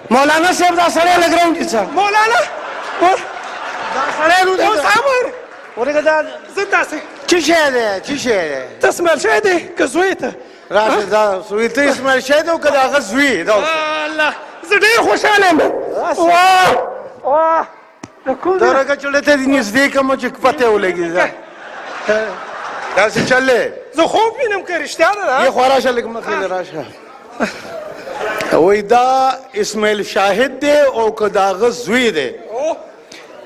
مولانا صاحب دا سړی لګراوند دي څه مولانا دا سړی نو اوس امر ورګه دا زه داسې څه شی دی څه شی دی ته اسماعیل شوی دی که زوی ته راشه دا سوی ته اسماعیل شی دی او که د هغه زوی دا الله زه ډېر خوشحاله یم دا رګه چړې ته دې نږدې کړم چې پته ولګي داسې چل دی زه خوب وینم که رښتیا ده یې خوا راشه لږ مخکې راشه وایي دا اسماعیل شاهد دی او که د هغه زوی دی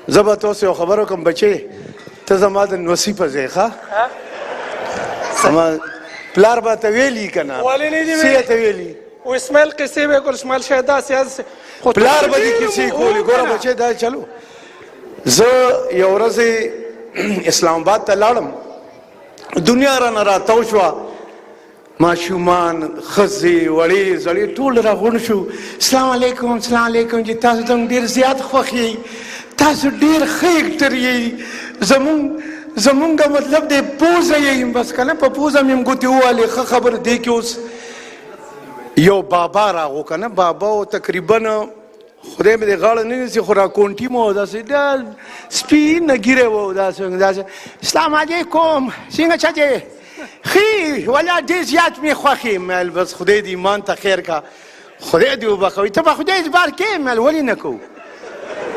زه به تاسو یو خبر وکړم بچې ته زما د نوسي په ځای ښه زما پلار به ته ویلي که نه ولې نه دي څه یې ته ویلي و اسماعیل قصې به یې کول اسماعیل شاید داسې پلار به دې کیسې کولې ګوره بچې دا چلو زه یو ورځ اسلام آباد ته لاړم دنیا رانه راتاو شوه ماشومان ښځې وړې زړې ټول راغونډ شو سلام علیکم سلام علیکم چې تاسو ته ډېر زیات خوښ یئ تاسو ډېر ښه اکټر یئ زمونږ مطلب دی پوزه یئ بس که نه په پوزه مې یم ګوتې ووهلې ښه خبره دی کې اوس یو بابا راغو که نه بابا و تقریبا خدای مې دې غاړه نه نیسي خو راکونټي مو داسې دا سپینه ږیره و داسې سلام علیکم څنګه چا دی ښې ولا ډېر زیات مې خوښ یم بس خدای دې ایمان ته خیر کا خدای دې وبخوي ته به خدای اعتبار کوې مل ولې نه کوو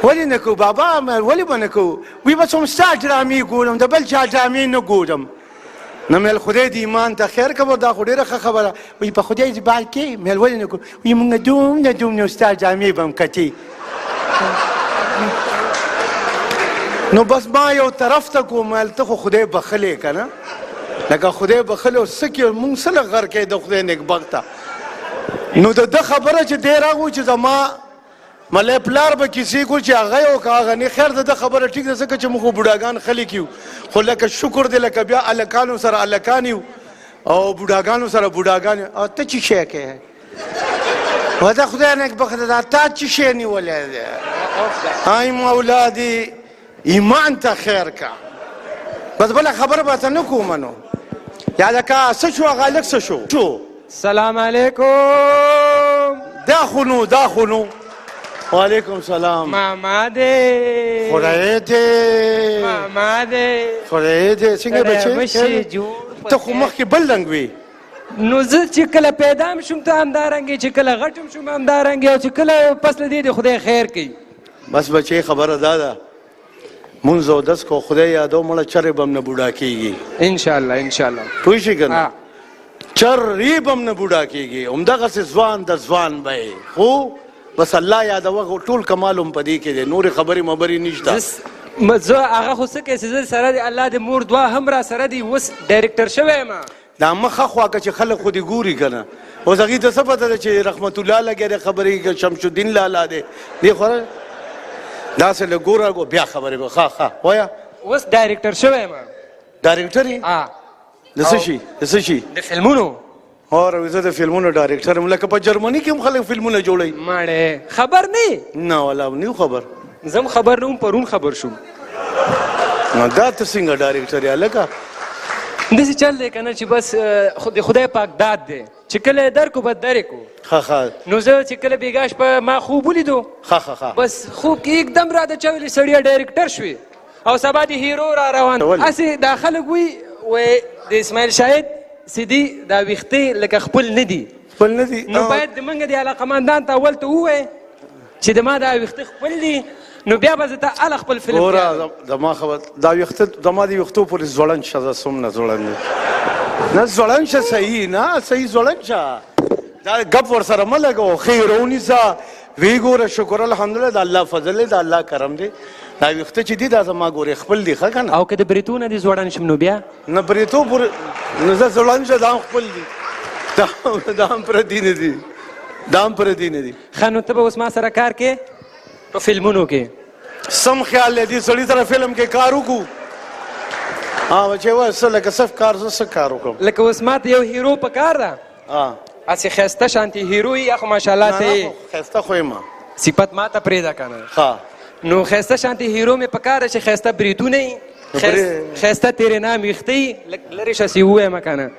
ولې نه کوو بابا مل ولې به نه کوو وی بس هم ستا ډرامې ګورم د بل چا ډرامې نه ګورم نه مل خدای دې ایمان ته خیر کا دا خو ډېره ښه خبره وی په خدای اعتبار کوې مل ولې نه کوو وی مونږ دومره دومره ستا ډرامې به هم کتې نو بس ما یو طرف ته کوم مل ته خو خدای بخلې که نه لکه خدای بخلې او څه کې مونږ څه له غر کوې د خدای نیکبخته نو د ده خبره چې دی راغو چې زما ملی پلار به کیسې کول چې هغه یې وکړه هغه نه خیر د ده خبره ټیک ده ځکه چې موږ خو بوډاګان خلک یو خو لکه شکر دی لکه بیا هلکانو سره هلکان یو او بوډاګانو سره بوډاګان او ته چې شی کوې و د خدای نیکبخته ده تا چې شی نیولی دی ای مولا دې ایمان ته خیر کا بس بله خبره به ته نه کومه نو یا لکه څه شو هغه هلک څه شو سلام علیکم دا خو نو وعلیکم سلام ماما دی خدای دې ماما دی خدای دې څنګه بچې ته خو مخکې بل رنګ وې نو زه چې کله پیدا م شوم ته همدارنګې چې کله غټ م شوم همدارنګې او چې کله پس له دې د خدای خیر کوي بس بچې خبره دا ده مونځ او دس کو خدای یادو مړه چرې به م نه بوډا کېږي انشاءالله پوه شي که نه چرې به م نه بوډا کېږي همدغسې ځوان د ځوان به یې خو بس الله یادوه ټول کمال هم په دې کې دی نورې خبرې مبرې نشته زه هغه خو څه کوې چې زه سره دی الله د مور دعا هم را سره دی اوس ډایرکټر شوی یم دا مخه خوا که چې خلک خو دې ګوري که نه اوس هغې ته څه پته ده چې رحمت الله لګیا دی خبرې که شمس الدین لالا دی دې خو داسې لږ ګوره بیا خبرې به ښه وایه اوس ډایرکټر شوی یم ډایرکټر یې د څه شي د فلمونو اور زه د فلمونو ډایرکټر یم لکه په جرمني کې هم خلک فلمونه جوړوي ماړې خبر نه والا نیو خبر زه هم خبر نه وم پرون خبر شوم دا ته څنګه ډایرکټر یې هلکه داسې چل دی که نه چې بس د خدای پاک داد دی چې کله یې درکو بد درې کو نو زه چې کله بېګا شپه ما خوب ولیدو بس خوب کې एकदम راته چا ویلې سړیه ډایرکټر شوې او سبا د هیرو را روان هسې دا خلک وایي د اسماعیل شاهد سیدي دا ویښتې لکه خپل نه دي نو باید د موږ د علاقمندان ته اول ته ووایې چې د ما دا ویښته خپل دي نو بیا به زه ته هله خپل فلم ګوره زما خبر دا ویښته زما د ویښتو پورې ځوړند شه زه څومره ځوړند نه ځوړند شه صحیح ځوړند شه دا ګپ ورسره مه لګوه ښې راونیسه ویې ګوره شکر الحمدلله د الله فضل دی د الله کرم دی دا ویښته چې دي دا زما ګورې خپل دي ښه که نه او که د بریتو نه دې ځوړند شم نو بیا نه بریتو پورې نو زه ځوړند شه دا هم خپل دي دا هم پردي نه دي ښه نو ته به اوس ما سره کار کې په فلمونو کې سم خیال دی دې سړي سره فلم کې کار وکړو بچې وایه څه لکه څه کار زه څه کار وکړم لکه اوس ما ته یو هیرو په کار ده هسې ښایسته شانتې هیرو یې یا خو ماشاءالله ته یې ښایسته خو یم صفت ما ته پرېږده که نه نو ښایسته شانتې هیرو مې په کار ده چې ښایسته بریتونه یي ښایسته تیرې نام ویښته یي لږ لرې شه سې ووایم که نه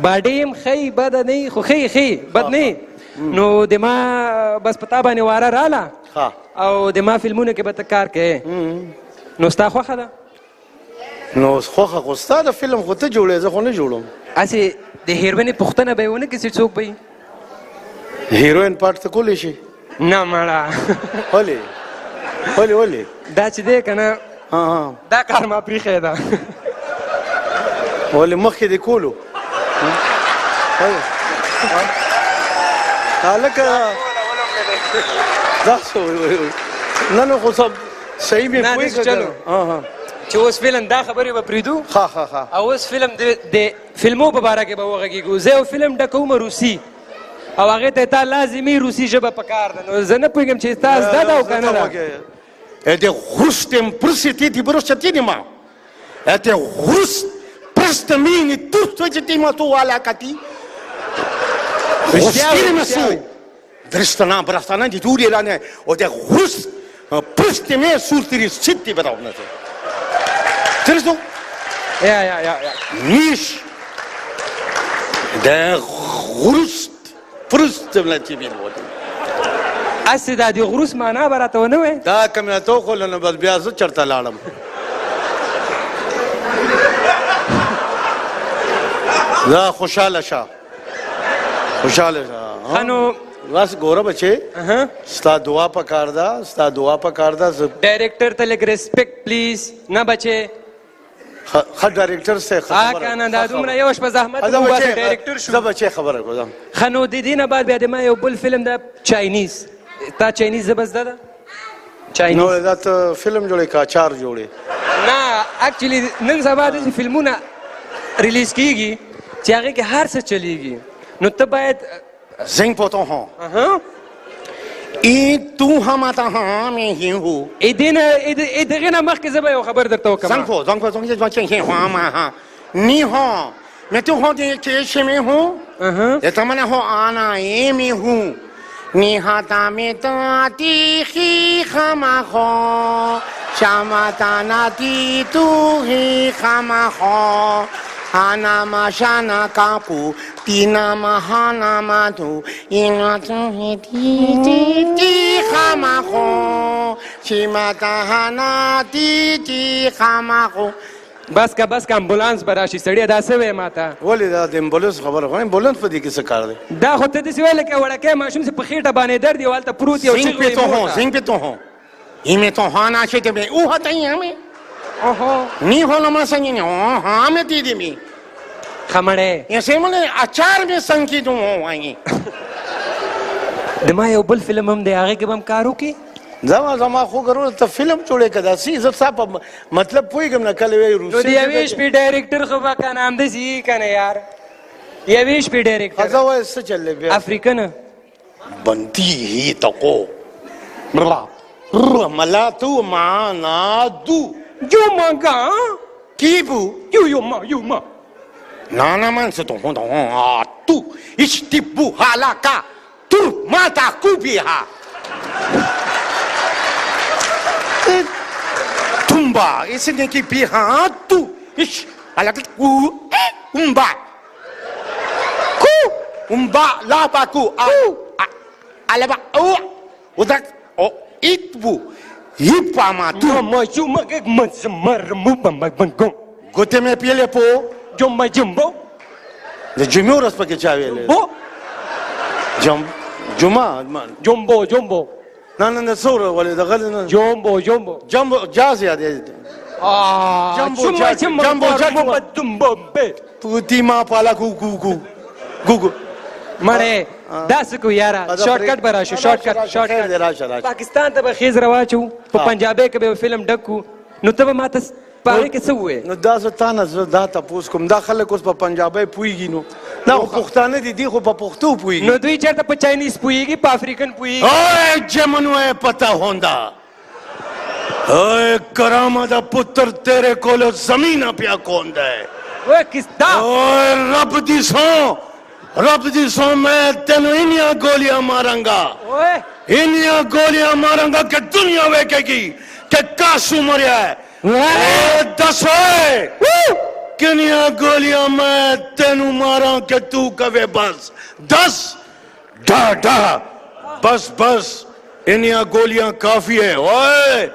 باډۍ یم ښه بده نه یي خو ښه بد نه یي نو د ما بس پتا باندې واره رااله ها او د ما فلمونو کې به ته کار کوې نو ستا خوښه ده نو خوخه خو ستا د فلم خو ته جوړې زه خو نه جوړم هسې د هیروینې پوښتنه به یې ونه کړي چې څوک به وي هیروین پاټ ته کولی شي نه مړه ولې دا چې دی که نه دا کار ما پرېښی ده ولې مخکې دې کولو هلکه دا څه نه نو خو سب صحیح مې پوهېږه چې اوس فلم دا خبرې به پرېږدو او اوس فلم د فلمو په باره کې به وغږېږو زه یو فلم ډکوم روسي او هغې ته تا لازمي روسي ژبه پکار ده نو زه نه پوهېږم چې ستا زده ده او که نه ده Это хрустем просити ти бросати нема. Это хруст просто мини тут твои ти мату аля кати. Хрустим Дрестана брастана ди тури лане. Это хруст просто ме суртири сити бедавна. Терсо? Ja. Ниш. Да хруст просто на тебе вот. هسې دا د غروس معنا به راته ونه وایې دا که مې راته وښوله نو بس بیا زه چېرته لاړم دا خوشحاله شه ښه نو بس ګوره بچې ستا دعا پکار ده ډایرکټر ته لږ ریسپیکټ پلیز نه بچې ښه ډایرکټر صاحب که نه دا دومره یوه شپه زحمت وباسه ډایرکټر شو زه بچې خبره کوم ښه نو د دې نه بعد بیا د ما یو بل فلم ده چاینیز تا چاینیز زه به زده ده نو دا ته فلم جوړې که اچار جوړې نه اکچولی نن سبا داسې فلمونه ریلیز کېږي چې هغې کې هر څه چلیږي نو ته باید زنګ پوتو هو ای تو هم اتا هم هی هو دغې نه مخکې زه به یو خبر درته وکړم زنګ پو هی هو ما نی هو مې تو هو دې کې شمې هو ته منه هو انا ایمی هو نی هاتا می تا تی خی خما خو شامتا نا تی تو هی خما خو هانا ما شانا کاپو تینا ما هانا ما تو اینا تو هی تی خما خو شیمتا هانا تی خما خو بس که امبولانس به راشي سړیه دا څه وایې ما ته ولې دا د امبولانس خبره کوم امبولانس په دې کې څه کار دی دا خو ته داسې وایې لکه وړکی ماشوم چې په خېټه باندې درد یو هلته پروت یو زنګ پې تو هو ایمې تو هانا چې ته مې او هته یې همې نی هو نو ما څنګه نه ها مې دې دې مې خمړې یسې مله اچار مې څنګه دو وایي د ما یو بل فلم هم دی هغې کې به هم کار وکړي زما خو ګرو ته فلم جوړې که داسې زه ستا په مطلب پوهېږم نه کله وایي نو د یوې شپې ډایرکټر خو به که نه همداسې یي که نه یار یوې شپې ډایرکټر زه وایي څه چل دی بیا افریقن بنتی هی تقو ملا تو معانا دو یو مانگا کیبو یو ما نانا من ستون تو اشتبو حالاکا تر ماتا کوبیها Tumba, esse tem que pirrar tu. Ixi, olha que umba. Cu, umba, lá para cu. Olha para o da o itbu. Hipa matu. Yuma que mazmar muba magbango. Gote me pele po. Jumba jumbo. De jumuras para que chavele. Bo. Jumbo. نه څوره ولې د غل نه جومبو جاز یاد جمبو پوتی ما پالا ګوګو مړې دا څه کو یاره شارټکټ به راشو شارټکټ پاکستان ته به خیز رواچو په پنجابي کې به فلم ډکو نو ته به ماته په هغې کې څه ووایې نو دا زه تا نه زه دا تپوس کوم دا خلک اوس په پنجابی پوهېږي نو دا خو پښتانه دي دی خو په پښتو پوهېږي نو دوی چېرته په چاینیز پوهېږي په افریقن پوهېږي جمنو پتا ہوندا کرامہ دا پتر تیرے کول زمین پیا کوندا ہے رب دی سو میں تینو انیا گولیاں ماروں گا کہ دنیا ویکھے گی کہ کاسو مریا ہے دس ہوئے کنیا گولیاں میں تینو ماراں کہ تو کہے بس 10 ڈا بس بس انہیں گولیاں کافی ہے اوئے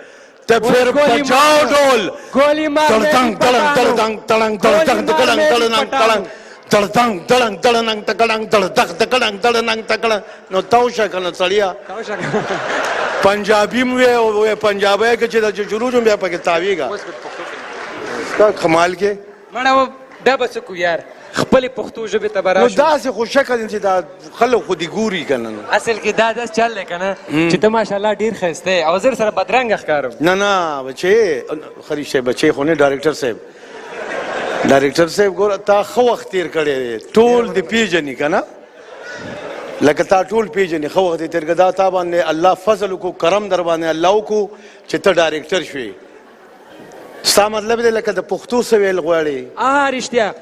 تو پھر بجاؤ ڈول گولی مارنے تڑتنگ تڑنگ تڑنگ تڑنگ تڑنگ تڑنگ تڑنگ تڑنگ تڑتنگ تڑنگ تڑنگ تڑنگ تڑتنگ تڑنگ تڑنگ تڑنگ نو توشا کنا سڑیا پنجابی میں پنجاب ہے کہ چیزا جو شروع جو بیا پاکستاوی گا اس کا کمال کے مانا وہ دا بسکو یار خپلی پختو ژبې ته به نو راشو داسې خو شکل چې دا خلک خو دې ګوري که نه اصل کې دا داس چل دی که نه چې ته ماشاءالله ډېر ښایسته یې او زه سره بدرنګه ښکارم نه نه بچې خریش صاحب بچې خو نه ډایرکټر صاحب ډایرکټر صاحب ګوره تا ښه وخت تېر کړی دی ټول دې پېژني که نه لکه تا ټول پېژني ښه وخت یې تېر کړه دا تا باندې الله فضل وکړو کرم در باندې الله وکړو چې ته ډایرکټر شوې ستا مطلب دی لکه د پښتو څه ویل غواړې رښتیا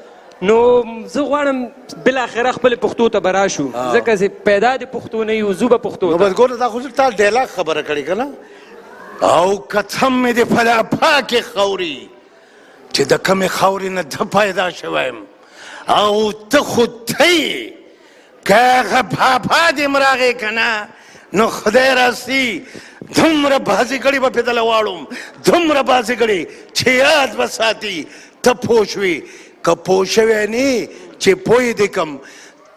نو زه غواړم بالاخره خپلې پښتو ته به راشو ځکه چې پیدا د پښتو نه یو زو به پښتو نو بس ګوره دا خو تا ډایلاګ خبره کړې که نه او قسم مې د فلا پاکې خاورې چې د کمې خاورې نه ته پیدا شوی یم او ته خو ته یې که هغه پاپا دې م راغې که نه نو خدای راسي دومره بازي کړې به پې دله واړم دومره بازي کړې چې یاد به ساتي ته پوه شوې که پوه شوی نه چې پوه دې کم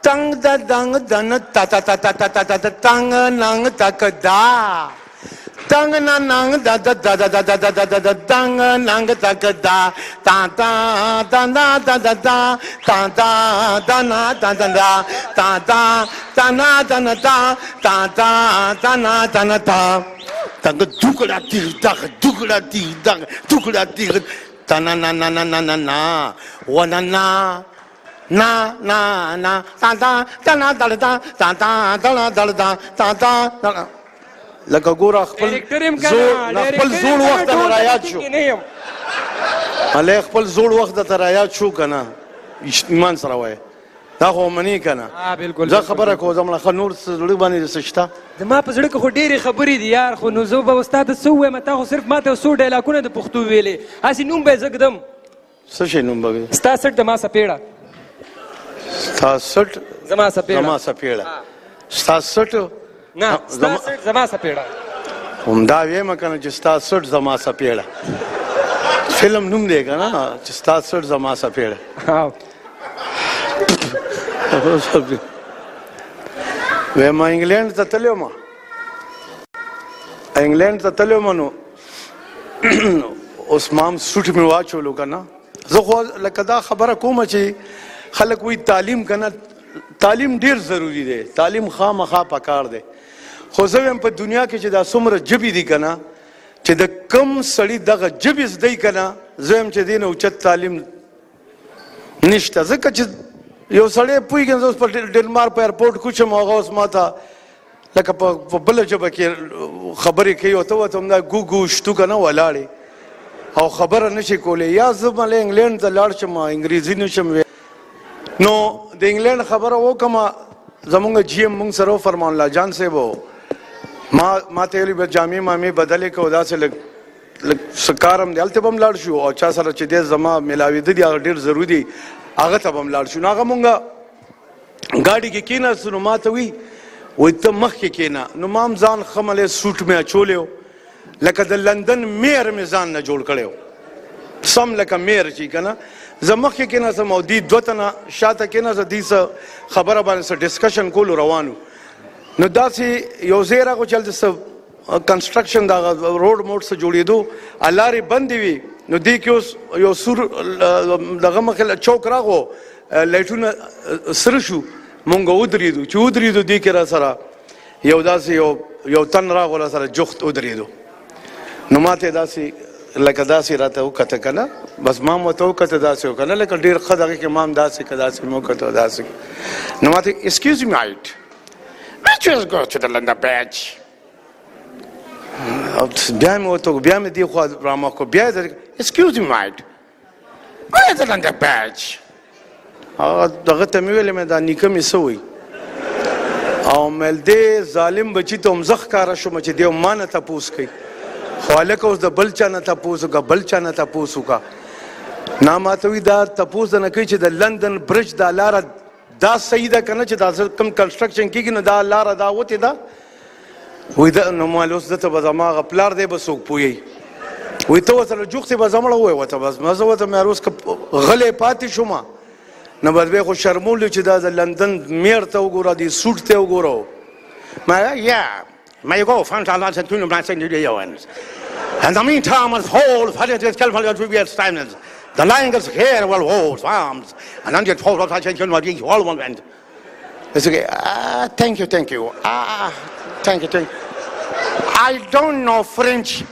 تنگ د دنګ دن تا تا تا تا تا تا تا تا تنگ ننګ تک دا تنگ نا ننګ دا دا دا دا دا دا دا دا دا تنگ ننګ تک دا تا تا تا نا تا تا تا تا تا تا نا تا تا تا تا تا تا نا تا نا تا تا تا تا نا تا نا تا تنگ دکڑا تیر دغ دکڑا تیر دغ دکڑا تیر تا نا نا نا نا نا نا نا و نا نا نا نا نا تا تا تا نا تا تا تا تا تا نا تا تا تا تا لکه ګوره خپل زوړ وخت ته رایاد شو هلی خپل زوړ وخت ته رایاد شو که نه ایمان سره وایه دا خو منې که نه زه خبره کوم ښه نور زړه باندې څه شته زما په زړه کې خو ډېرې خبرې دي یار خو نو زه به ستا ته څه ووایم تا خو صرف ما ته څو ډایلاګونه د پښتو ویلې هسې نوم به یې زه ږدم څه شی نوم به وي ستا سټ د ما سپېړه ستا سټ زما سپېړه زما سپېړه ستا سټ نه ستا سټ زما سپېړه همدا ویم که نه چې ستا سټ زما سپېړه فلم نوم دی که نه چې ستا سټ زما سپېړه ویم انګلینډ ته تللی وم انګلینډ ته تللی وم نو اوس ما هم سوټ مې واچولو که نه زه خو لکه دا خبره کومه چې خلک وایي تعلیم که نه تعلیم ډېر ضروري دی تعلیم خامخا پکار دی خو زه وایم په دنیا کې چې دا څومره ژبې دي که نه چې د کم سړي دغه ژبې زده که نه زه وایم چې دې نه اوچت تعلیم نشته ځکه چې یو سړی پوهېږم زه اوس په ډنمارک په ایرپورټ کوچم هغه اوس ما ته لکه په بله ژبه کې خبرې کوي او ته ورته همدا ګوګو شتو که نه ولاړې او خبره نشي کولی یا زه ملی انګلینډ ته لاړ شم انګریزي نشم نو د انګلینډ خبره وکړم زمونږ جی ایم مونږ سره فرمان الله جان صاحب ما ته ویلي جامې مامې بدلې کړو داسې لږ څه کار هم دی هلته به هم لاړ شو او چا سره چې دی زما میلاوېده دي هغه ډېر ضروري دي هغه ته به هم لاړ شو نو هغه مونږ ګاډي کې کېناستو نو ما ته وایي ته مخکې کېنه نو ما هم ځان ښه ملی سوټ مې اچولی و لکه د لندن میر مې ځان نه جوړ کړی و سم لکه میر چې که نه زه مخکې کېناستم او دوی دوه تنه شاته کېناسته دوی څه خبره باندې څه ډسکشن کولو روان و نو داسې یو ځای راغو چې هلته څه کنسټرکشن دغه روډ موډ څه جوړېدو لارې بندې وي نو دې کې اوس یو سور دغه مخې چوک راغو لایټونه سره شو مونږ ودرېدو چې ودرېدو دې کې را سره یو داسې یو تن راغو را سره جخت ودرېدو نو ما ته داسې لکه داسې راته وکته که نه بس ما هم ورته وکته داسې وکړه نه لکه ډېر ښه دغه کې ما هم داسې که داسې مې وکته داسې نو ما ته excuse me mate which was go to the London badge بیا مې ورته بیا مې دې خوا رامخ کړو بیا یې excuse me mate where is the London badge هغه دغه ته مې ویلې مې دا نیکه مې څه وایي او مل دې ظالم بچي ته هم زه ښکاره شوم چې دی ما نه تپوس کوي خو هلکه اوس د بل چا نه تپوس وکړه بل چا نه تپوس وکړه نه ما ته وایي دا تپوس نه کوي چې د لندن برج دا لاره دا صحیح ده که نه چې دا کوم کنسټرکشن کېږي نو دا لاره دا وتې ده وایي دا نو مال اوس ده ته به زما هغه پلار دی به څوک پوهیږي وایي ته ورسره جوختې به زه مړه ووایې ورته بس زه ورته مې اوس که غلی پاتې شوم نو بس بیا خو شرمولي چې دا د لندن میر ته وګوره دې سوټ ته وګوره Maar je gaat van het land en toen blijft zijn jullie jongens. En dan meantime het whole van het is van het weer staan. The language here will hold farms. En dan dit whole van het kunnen we all one went. It's okay. Thank you. Thank you. I don't know French.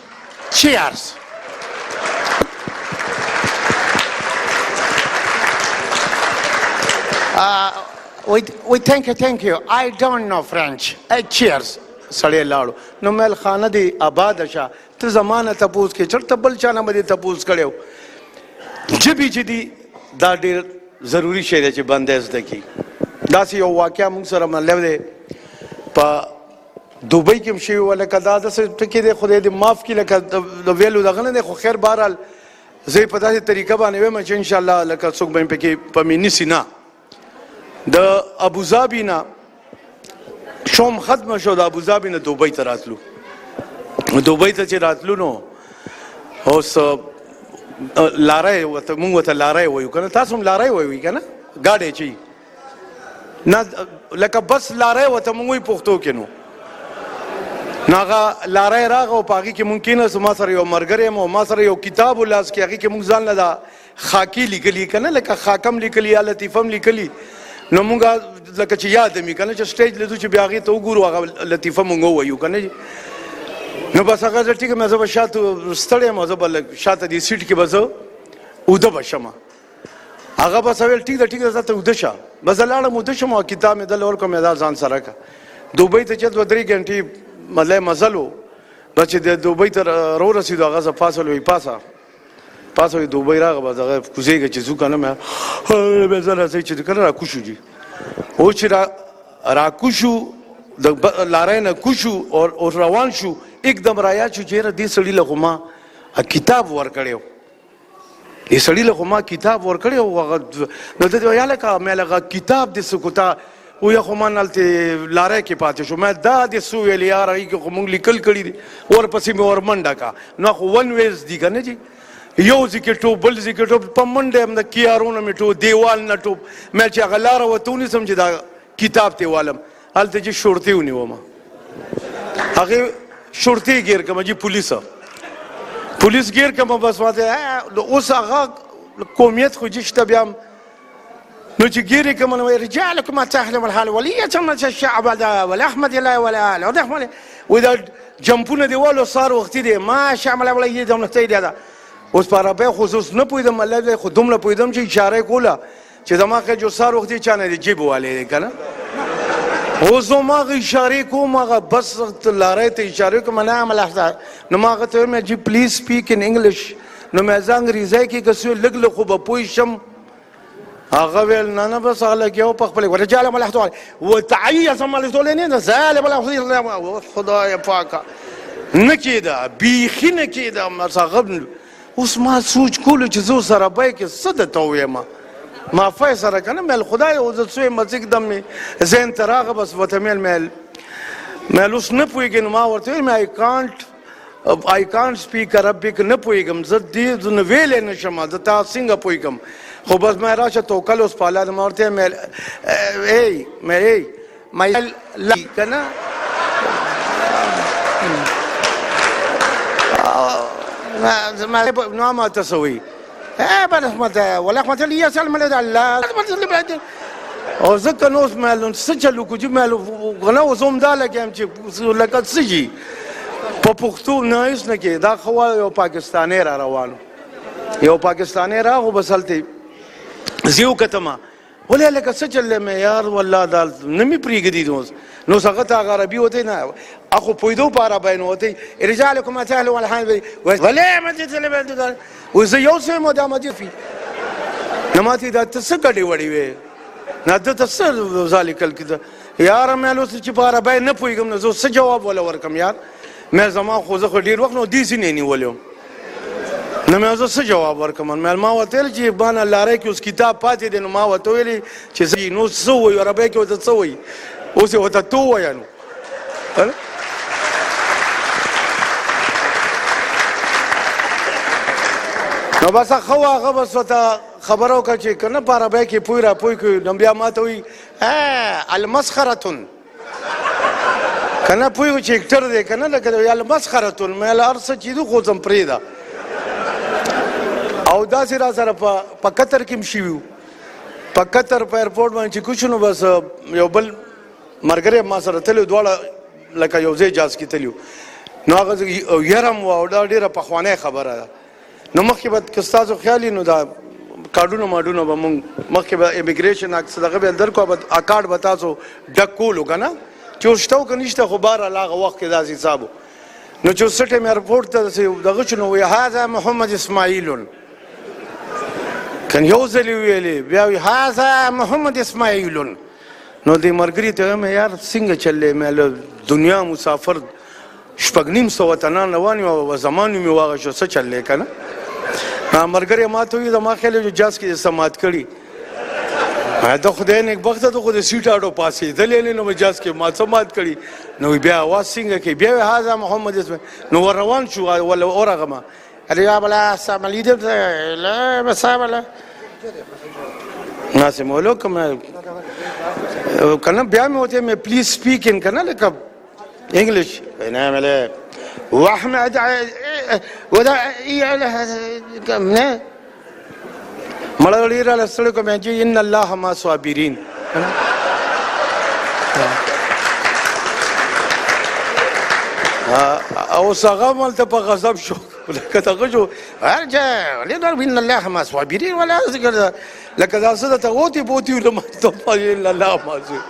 Cheers. Wait, thank you. I don't know French. Cheers. سړی لاړو نو مېل خانه دې آباده شه ته زمانه تپوس کې چېرته بل چا نه به دې تپوس کړی و ژبې چې دي دا ډېر ضروري شی دی چې بندی زده کړي داسې یو واقعه موږ سره مطلب دی په دوبۍ کې هم شوي وه لکه دا داسې ټکي دی خدای دې معاف کړي لکه د ویلو دغه نه دی خو خیر بهرحال زه یې په داسې طریقه باندې وایم چې انشاءالله لکه څوک به مې پکې په مې نیسي نه د ابوظبي نه شوم ختمه شو د ابوظبي نه دوبۍ ته راتلو دوبۍ ته چې راتلو نو اوس لاری موږ ورته لاری وایو که نه تاسو هم لاری وایو که نه ګاډی چې نه لکه بس لاری ورته موږ وایو پښتو کې نو هغه لاری راغه او په هغې کې مونږ کېناستو ما سره یو ملګری یم او ما سره یو کتاب و لاس کې هغې کې مونږ ځان له دا خاکي لیکلي که نه لکه خاکم لیکلي یا لطیفم لیکلي نو مونږ لکه چې یاد مې که نه چې سټیج لیدو چې بیا هغې ته وګورو هغه لطیفه مونږ ووایو که نه نو بس هغه زه ټیکه مې زه به شاته ستړی یم زه به لږ شاته دې سیټ کې به زه اوده به شم هغه بس ویل ټیک ده زه ته اوده شه بس زه لاړم اوده شم او کتاب مې دله ورکړم مې دا ځان سره که دوبۍ ته چې 2-3 غنټې مطلب مزل و بس چې د دوبۍ ته راورسېدو هغه زه پاسه وایي پاسه وایي دوبۍ راغه بس هغه کوزېږه چې ځو که نه مې زه راځئ چې که نه راکوشو جي اوس چې راکوشو د لارۍ نه کوشو او روان شو एकदम رایا چې چېرې دې سړي له خو ما کتاب ورکړی و دې سړي له خو ما کتاب ورکړی و هغه نو ده ویل لکه مې هغه کتاب دې څه کوتا ویا خو ما هلته لارۍ کې پاتې شو ما دا دې څه ویل یار هغې کې خو مونږ لیکل کړي دي ورپسې مې ور منډه کا نو خو ون ویز دي که نه جي یو ځای کې ټوپ بل ځای کې ټوپ په منډه یم د کیارونه مې ټوپ دیوال نه ټوپ مې چې هغه لاره ورته ونیسم چې دا کتاب ته والم هلته چې شورتې ونیوم هغې شورتې ګیر کړم جي پولیس ګیر کړم بس ماته اوس هغه قومیت خو جي شته بیا نو چې ګیر یې کړم نو رجالکم تحلم الحال وليه الشعب والاحمد الله ولا اله وایي دا جمپونه دې والو سهار وختي دی ما شعمل وليه دم نښتی دی دا اوس په عربۍ خو زه اوس نه پوهېدم الله خو دومره پوهېدم چې اشاره یې کوله چې زما خیال جو سهار وختي چا نه دی جیب والی دی که نه اوس زما هغه اشارې کوم هغه بس لارۍ ته اشارې کوم نه عمل نو ما هغه ته ویم جي پلیز سپیک ان انګلیش نو مې زه انګریزۍ کې که څه لږ لږ خو به پوه شم هغه ویل نه بس هغه لګیا و په خپلې ورجال ملحظه وتعيز ملحظه ظالم الله خدای پاکه نه کېده بیخي نه کېده هغه اوس ما سوچ کولو چې زه سره بای کې څه درته ووایم ما فای سره که نه مېل خدای او زه څه یم एकदम مې ذهن ته راغه بس ورته مېل اوس نه پوهېږې نو ما ورته ویل I can't speak Arabic نه پوهېږم زه دې نه ویلی نه شم زه تا څنګه پوهېږم خو بس مې راشه توکل اوس په الله ما ورته ویل که نه نو ما ته څه وایي ولحمة لي سلم الله او زه که نو اوس مېل څه چلو کو جي مېل نه اوس هم دا لګیم چې لکه څه جي په پښتو نه هېڅ نه کېږي دا خو یو پاکستانی را روانو یو پاکستانی راغو بس هلته زه یې وکتم ولې لکه څه چل دی مې یار والله دا نه مې پرېږدي اوس نو اوس هغه ته هغه عربي وتی نه خو پوهېدو په عربی نه وتی رجالکم سهل والحان ولې مجد و زه یو څه یم دا مجفي نه ماته دا ته څه ګډې وړې وې نه ده ته څه ذالکل کده یاره مې اوس چې په عربی نه پوهېږم نو زه څه جواب وله ورکړم یار مې زما خو زه خو ډېر وخت نو دې ځینې نیولی وم نو مې زه څه جواب ورکړم مې ما ورته ویل چې بانه لارۍ کې اوس کتاب پاتې دی نو ما ورته ویلې چې نو څه وایي عربۍ کې ورته څه وایي اوس یې ورته تو ووایه نو نو بس ښه وه هغه بس ورته خبره وکړه چې که نه په عربۍ کې پوی را پوی کړي نو بیا ما ته وایي المسخرتون که نه پوی چې اکټر دی که نه لکه المسخرتون مې ویل هر څه چې دي خو ځم پرېږده او داسې را سره په قطر کې هم شوي وو په قطر په ایرپورټ باندې چې کوشو نو بس یو بل ملګری ما سره تللی دواړه لکه یو ځای جاز کې تلي وو نو هغه یرم وه او دا ډېره پخوانۍ خبره ده نو مخکې به که ستاسو خیال وي نو دا کارډونه ماډونه به مونږ مخکې به امیګریشن دغه به درکړو کارډ به تاسو ډک کولو که نه چې اوس شته و که نشته خو بهرحال هغه وخت کې داسې حساب و نو چې اوس څه ټایم ایرپورټ ته دغه شو نو وایي هذا محمد اسماعیل کنه یو ځل یې ویلې بیا وایي هذا محمد اسماعیل نو دې ملګري ته وایم یار څنګه چل دی مې دنیا مسافر شپږ نیم سوه تنان روان یم او زما نوم یې واغشو څه چل دی که نه ملګری ما ته وایي زما خیال یو جاز کې څه مات کړي د خدای نیکبخته ته خو د سیټ اډو پاسېدلی نه نو جاز کې ما څه مات کړي نو بیا اواز څنګه کوي بیا وایي هذا محمد اسماعیل نو ور روان شو ولا ورغمه یا بلا السلام علیکم لا مسا بلا ناس مولو کوم کنه بیا مې وته مې پلیز سپیک ان کنه لکه انګلیش نه مله واحمد ودا نه مړی را لسړی کوم چې ان الله ما صابرین او هغه مالته په غضب شو لکه دغه شو ارجع ان الله ما صابرین ولا ذکر لکه دا څه ته غوتې بوتې ولما ته ان الله ما صابرین